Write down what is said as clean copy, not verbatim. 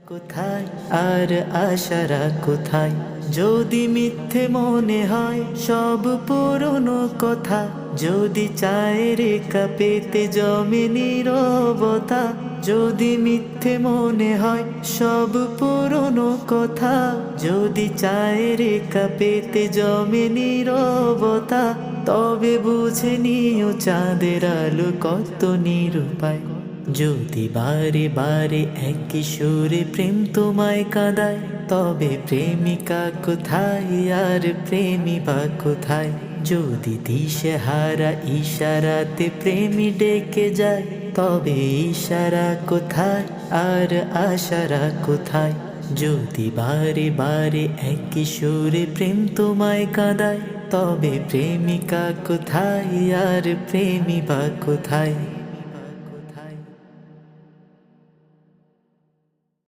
কোথায় আর আশারা কোথায়? যদি মিথ্যে মনে হয় সব পুরনো কথা, যদি চায়ের কাপেতে জমে নীরবতা, যদি মিথ্যে মনে হয় সব পুরনো কথা, যদি চায়ের কাপেতে জমে নীরবতা, তবে বুঝে নিও চাঁদের আলো কত নিরূপায়। যদি বারে বারে একই সুরে প্রেম তোমায় কাঁদায়, তবে প্রেমিকা কোথায় আর প্রেমী বা কোথায়? যদি দিশেহারা ইশারাতে প্রেমী ডেকে যায়, তবে ইশারা কোথায় আর আশারা কোথায়? যদি বারে বারে একই সুরে প্রেম তোমায় কাঁদায়, তবে প্রেমিকা কোথায় আর প্রেমী বা কোথায়?